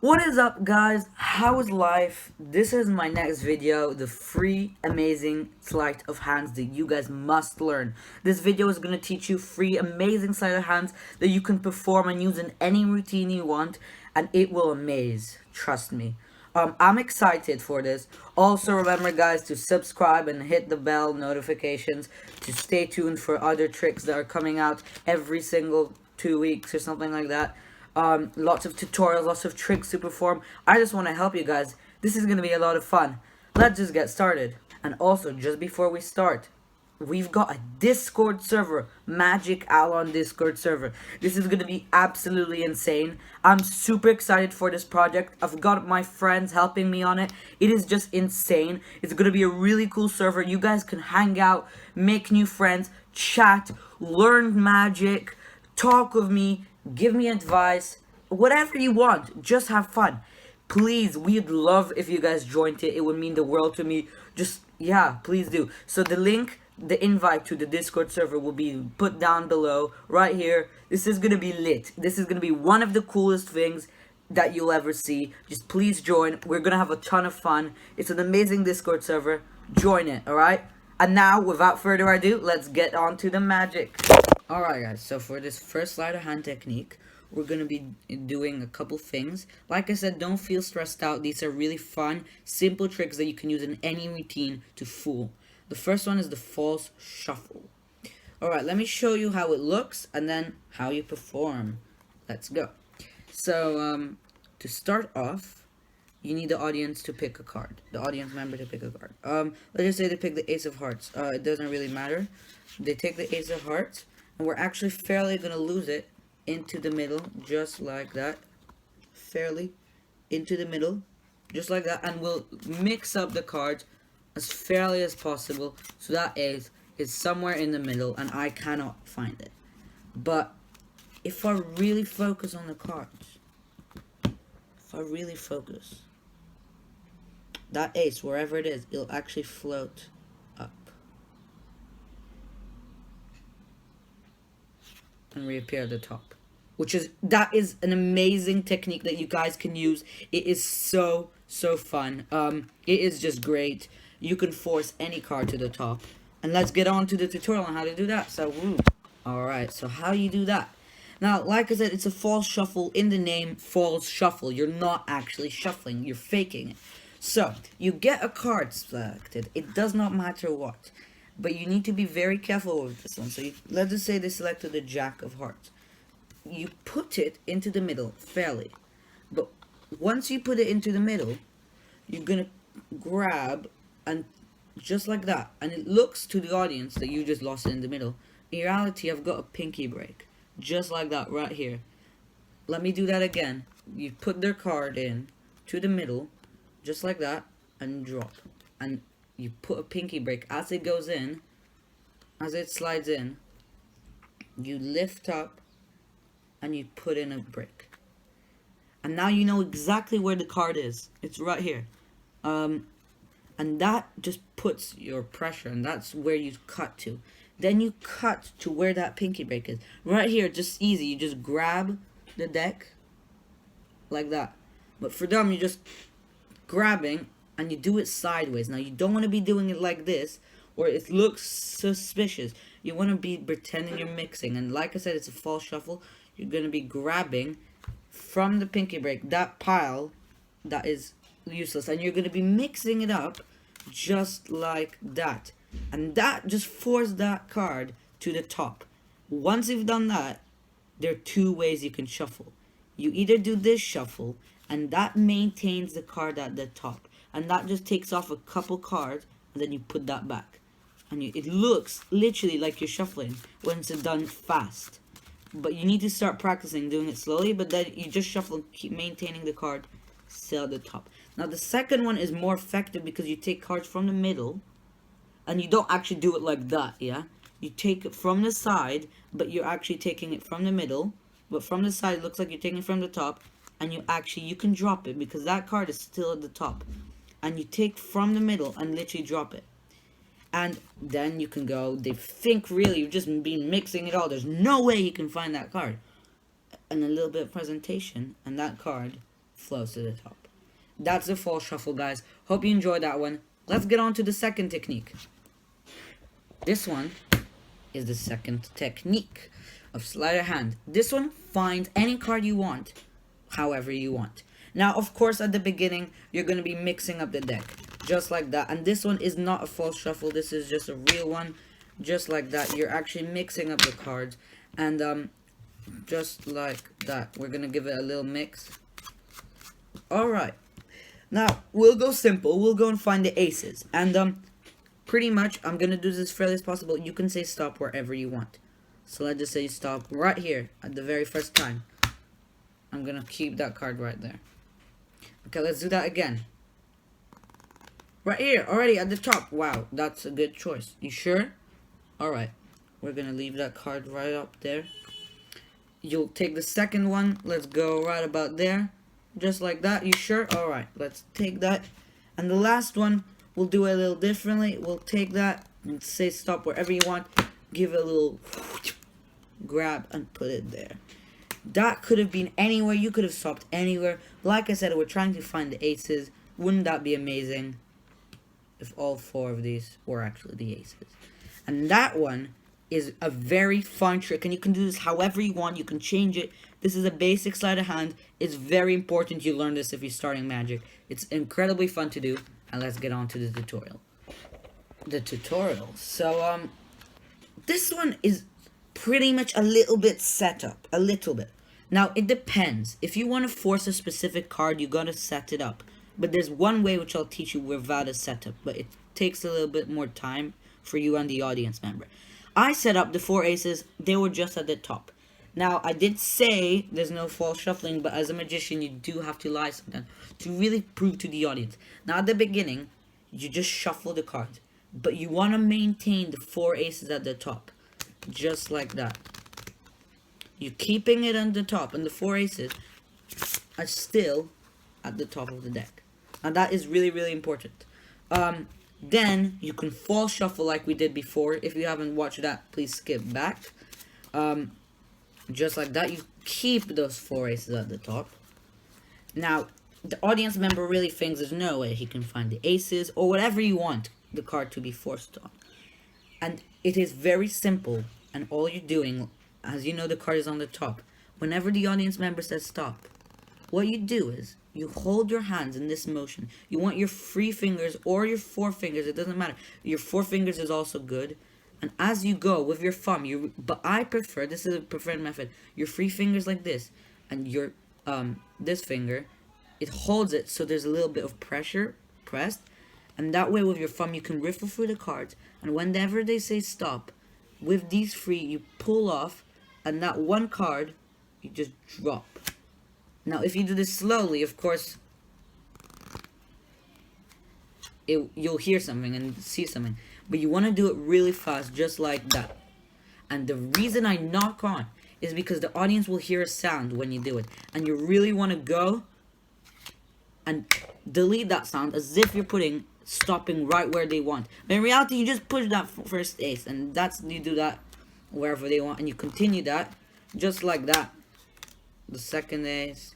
What is up, guys? How is life? This is my next video, the free amazing sleight of hands that you guys must learn. This video is going to teach you free amazing sleight of hands that you can perform and use in any routine you want, and it will amaze, trust me. I'm excited for this. Also remember, guys, to subscribe and hit the bell notifications to stay tuned for other tricks that are coming out every single 2 weeks or something like that. Lots of tutorials, lots of tricks to perform. I just want to help you guys. This is going to be a lot of fun. Let's just get started. And also, just before we start, we've got a Discord server, Magic Alon Discord server. This is going to be absolutely insane. I'm super excited for this project. I've got my friends helping me on it. It is just insane. It's going to be a really cool server. You guys can hang out, make new friends, chat, learn magic, talk with me, give me advice, whatever you want. Just have fun. Please, we'd love if you guys joined it. It would mean the world to me. Just, yeah, please do. So the link, the invite to the Discord server will be put down below, right here. This is gonna be lit. This is gonna be one of the coolest things that you'll ever see. Just please join. We're gonna have a ton of fun. It's an amazing Discord server. Join it, alright? And now, without further ado, let's get on to the magic. Alright, guys, so for this first sleight of hand technique, we're going to be doing a couple things. Like I said, don't feel stressed out. These are really fun, simple tricks that you can use in any routine to fool. The first one is the false shuffle. Alright, let me show you how it looks and then how you perform. Let's go. So, to start off, you need the audience to pick a card. The audience member to pick a card. Let's just say they pick the Ace of Hearts. It doesn't really matter. They take the Ace of Hearts, and we're actually fairly going to lose it into the middle, just like that. Fairly into the middle, just like that. And we'll mix up the cards as fairly as possible, so that Ace is somewhere in the middle, and I cannot find it. But if I really focus on the cards, if I really focus, that Ace, wherever it is, it'll actually float up and reappear at the top, that is an amazing technique that you guys can use. It is so fun. It is just great. You can force any card to the top. And let's get on to the tutorial on how to do that. So alright, so how you do that? Now, like I said, it's a false shuffle. In the name, false shuffle. You're not actually shuffling, you're faking it. So you get a card selected. It does not matter what, but you need to be very careful with this one. So let's just say they selected the Jack of Hearts. You put it into the middle, fairly. But once you put it into the middle, you're going to grab, and just like that. And it looks to the audience that you just lost it in the middle. In reality, I've got a pinky break. Just like that, right here. Let me do that again. You put their card in to the middle, just like that, and drop. And you put a pinky break as it goes in, as it slides in. You lift up, and you put in a break. And now you know exactly where the card is. It's right here. And that just puts your pressure, and that's where you cut to. Then you cut to where that pinky break is. Right here, just easy. You just grab the deck like that. But for them, you're just grabbing, and you do it sideways. Now, you don't want to be doing it like this, or it looks suspicious. You want to be pretending you're mixing. And like I said, it's a false shuffle. You're going to be grabbing from the pinky break that pile that is useless. And you're going to be mixing it up just like that. And that just forces that card to the top. Once you've done that, there are two ways you can shuffle. You either do this shuffle, and that maintains the card at the top. And that just takes off a couple cards, and then you put that back. And it looks literally like you're shuffling when it's done fast. But you need to start practicing doing it slowly, but then you just shuffle and keep maintaining the card still at the top. Now the second one is more effective because you take cards from the middle, and you don't actually do it like that, yeah? You take it from the side, but you're actually taking it from the middle. But from the side, it looks like you're taking it from the top, and you can drop it because that card is still at the top. And you take from the middle and literally drop it. And then you can go, they think really you've just been mixing it all. There's no way you can find that card. And a little bit of presentation, and that card flows to the top. That's the false shuffle, guys. Hope you enjoyed that one. Let's get on to the second technique. This one is the second technique of sleight of hand. This one, find any card you want, however you want. Now, of course, at the beginning, you're going to be mixing up the deck, just like that. And this one is not a false shuffle. This is just a real one, just like that. You're actually mixing up the cards, and just like that. We're going to give it a little mix. Alright. Now, we'll go simple. We'll go and find the aces. And, pretty much, I'm going to do this as fairly as possible. You can say stop wherever you want. So let's just say stop right here at the very first time. I'm going to keep that card right there. Okay, let's do that again. Right here, already at the top. Wow, that's a good choice. You sure? Alright. We're going to leave that card right up there. You'll take the second one. Let's go right about there. Just like that. You sure? Alright, let's take that. And the last one, we'll do it a little differently. We'll take that and say stop wherever you want. Give it a little grab and put it there. That could have been anywhere. You could have stopped anywhere. Like I said, we're trying to find the aces. Wouldn't that be amazing if all four of these were actually the aces? And that one is a very fun trick, and you can do this however you want. You can change it. This is a basic sleight of hand. It's very important you learn this if you're starting Magic. It's incredibly fun to do, and let's get on to the tutorial. So, this one is pretty much a little bit set up. A little bit. Now, it depends. If you want to force a specific card, you gotta set it up. But there's one way which I'll teach you without a setup, but it takes a little bit more time for you and the audience member. I set up the four aces. They were just at the top. Now, I did say there's no false shuffling, but as a magician, you do have to lie sometimes to really prove to the audience. Now, at the beginning, you just shuffle the cards, but you want to maintain the four aces at the top, just like that. You're keeping it on the top, and the four aces are still at the top of the deck. And that is really, really important. Then, you can false shuffle like we did before. If you haven't watched that, please skip back. Just like that, you keep those four aces at the top. Now, the audience member really thinks there's no way he can find the aces, or whatever you want the card to be forced on. And it is very simple, and all you're doing, as you know the card is on the top, whenever the audience member says stop, what you do is, you hold your hands in this motion. You want your 3 fingers or your 4 fingers, it doesn't matter. Your 4 fingers is also good. And as you go with your thumb, but I prefer, this is a preferred method, your 3 fingers like this, and your, this finger, it holds it so there's a little bit of pressure pressed. And that way with your thumb, you can riffle through the cards. And whenever they say stop, with these 3, you pull off, and that one card, you just drop. Now, if you do this slowly, of course, you'll hear something and see something. But you want to do it really fast, just like that. And the reason I knock on is because the audience will hear a sound when you do it. And you really want to go and delete that sound as if you're stopping right where they want. But in reality, you just push that first ace. And you do that wherever they want. And you continue that, just like that. The second ace.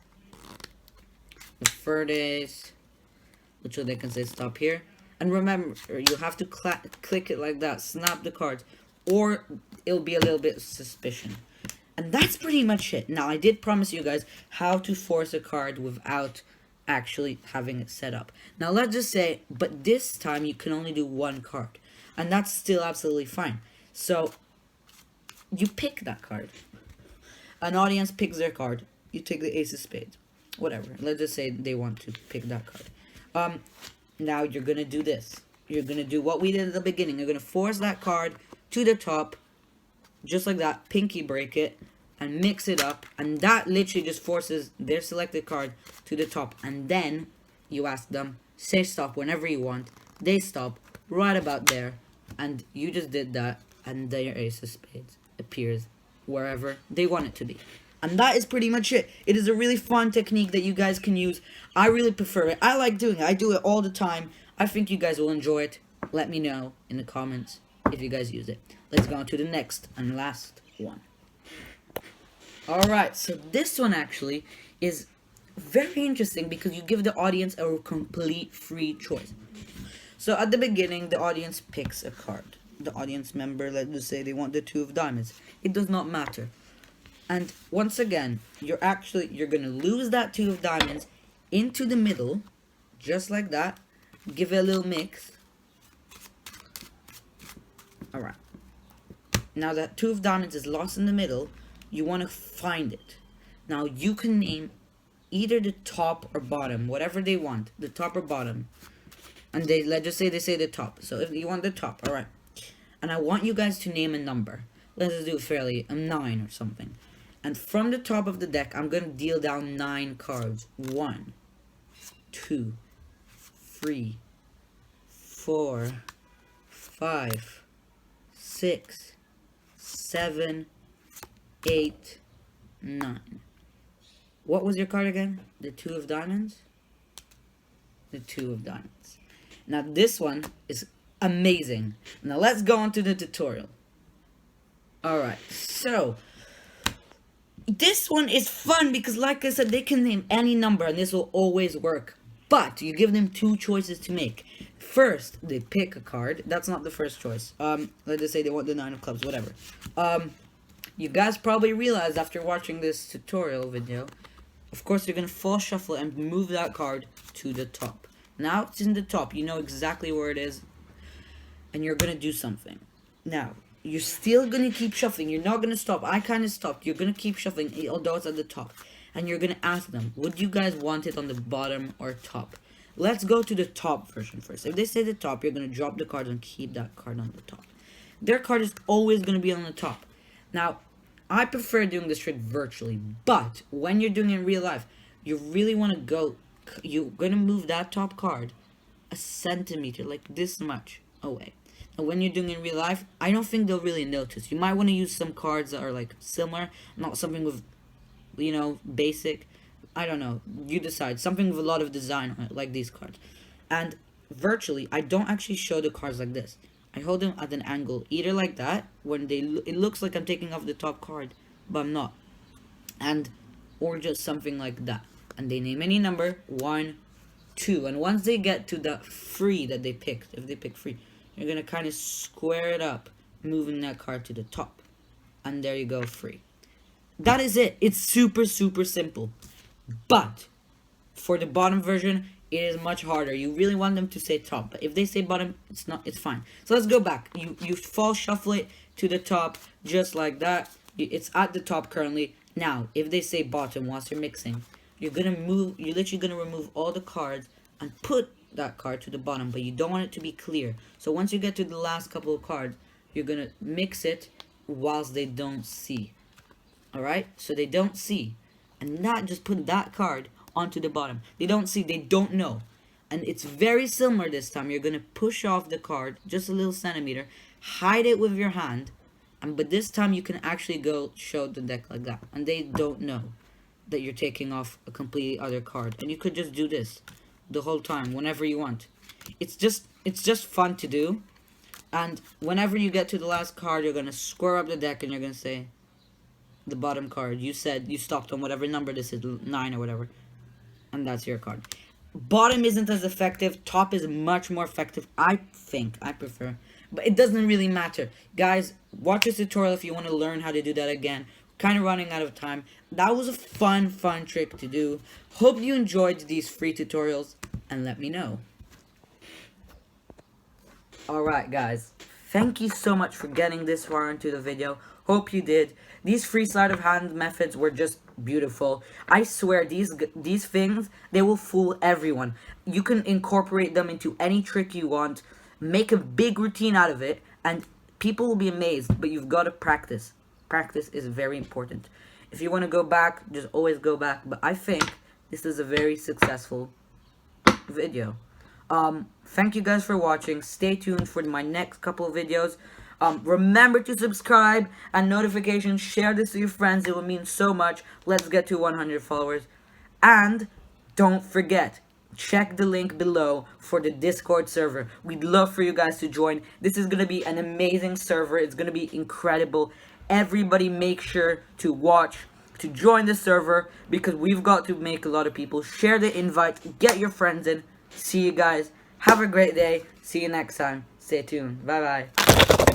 The third ace, which they can say stop here. And remember, you have to click it like that, snap the cards, or it'll be a little bit suspicion. And that's pretty much it. Now, I did promise you guys how to force a card without actually having it set up. Now, let's just say, but this time you can only do 1 card. And that's still absolutely fine. So, you pick that card. An audience picks their card. You take the ace of spades. Whatever. Let's just say they want to pick that card. Now you're going to do this. You're going to do what we did at the beginning. You're going to force that card to the top. Just like that. Pinky break it. And mix it up. And that literally just forces their selected card to the top. And then you ask them, say stop whenever you want. They stop right about there. And you just did that. And their ace of spades appears wherever they want it to be. And that is pretty much it. It is a really fun technique that you guys can use. I really prefer it. I like doing it. I do it all the time. I think you guys will enjoy it. Let me know in the comments if you guys use it. Let's go on to the next and last one. Alright, so this one actually is very interesting because you give the audience a complete free choice. So at the beginning, the audience picks a card. The audience member, let's just say they want the 2 of diamonds. It does not matter. And once again, you're gonna lose that 2 of diamonds into the middle, just like that. Give it a little mix. Alright. Now that 2 of diamonds is lost in the middle, you want to find it. Now you can name either the top or bottom, whatever they want, the top or bottom. And let's just say they say the top. So if you want the top, alright. And I want you guys to name a number. Let's just do it fairly, a 9 or something. And from the top of the deck, I'm going to deal down 9 cards. 1, 2, 3, 4, 5, 6, 7, 8, 9. What was your card again? The 2 of diamonds? The 2 of diamonds. Now this one is amazing. Now let's go on to the tutorial. Alright, so this one is fun because, like I said, they can name any number and this will always work. But you give them 2 choices to make. First, they pick a card. That's not the first choice. Let's just say they want the 9 of clubs, whatever. You guys probably realized after watching this tutorial video, of course, you're going to full shuffle and move that card to the top. Now it's in the top. You know exactly where it is. And you're going to do something. Now, you're still going to keep shuffling. You're not going to stop. I kind of stopped. You're going to keep shuffling, although it's at the top. And you're going to ask them, would you guys want it on the bottom or top? Let's go to the top version first. If they say the top, you're going to drop the card and keep that card on the top. Their card is always going to be on the top. Now, I prefer doing this trick virtually, but when you're doing it in real life, you really want to go, you're going to move that top card a centimeter, like this much away. Now, when you're doing it in real life, I don't think they'll really notice. You might want to use some cards that are like similar, not something with, you know, basic. I don't know. You decide. Something with a lot of design on it, like these cards. And virtually, I don't actually show the cards like this. I hold them at an angle, either like that, when it looks like I'm taking off the top card, but I'm not. Or just something like that. And they name any number, 1, 2. And once they get to the free that they picked, if they pick free, you're going to kind of square it up, moving that card to the top. And there you go, free. That is it. It's super, super simple. But for the bottom version, it is much harder. You really want them to say top, but if they say bottom, it's fine. So let's go back. You fall shuffle it to the top just like that. It's at the top currently. Now, if they say bottom whilst you're mixing, you're literally gonna remove all the cards and put that card to the bottom, but you don't want it to be clear. So once you get to the last couple of cards, you're gonna mix it whilst they don't see. Alright? So they don't see. And not just put that card onto the bottom. They don't see, they don't know. And it's very similar this time. You're going to push off the card just a little centimeter, hide it with your hand, but this time you can actually go show the deck like that. And they don't know that you're taking off a completely other card. And you could just do this the whole time, whenever you want. It's just fun to do. And whenever you get to the last card, you're going to square up the deck and you're going to say, the bottom card, you said you stopped on whatever number this is, 9 or whatever. And that's your card. Bottom isn't as effective. Top is much more effective, I think. I prefer. But it doesn't really matter. Guys, watch this tutorial if you want to learn how to do that again. Kind of running out of time. That was a fun trick to do. Hope you enjoyed these free tutorials. And let me know. Alright, guys. Thank you so much for getting this far into the video. Hope you did. These free sleight of hand methods were just beautiful. I swear, these things, they will fool everyone. You can incorporate them into any trick you want. Make a big routine out of it. And people will be amazed. But you've got to practice. Practice is very important. If you want to go back, just always go back. But I think this is a very successful video. Thank you guys for watching. Stay tuned for my next couple of videos. Remember to subscribe and notifications. Share this with your friends. It will mean so much. Let's get to 100 followers. And don't forget, check the link below for the Discord server. We'd love for you guys to join. This is going to be an amazing server. It's going to be incredible. Everybody make sure to watch, to join the server, because we've got to make a lot of people. Share the invite, get your friends in. See you guys. Have a great day. See you next time. Stay tuned. Bye bye.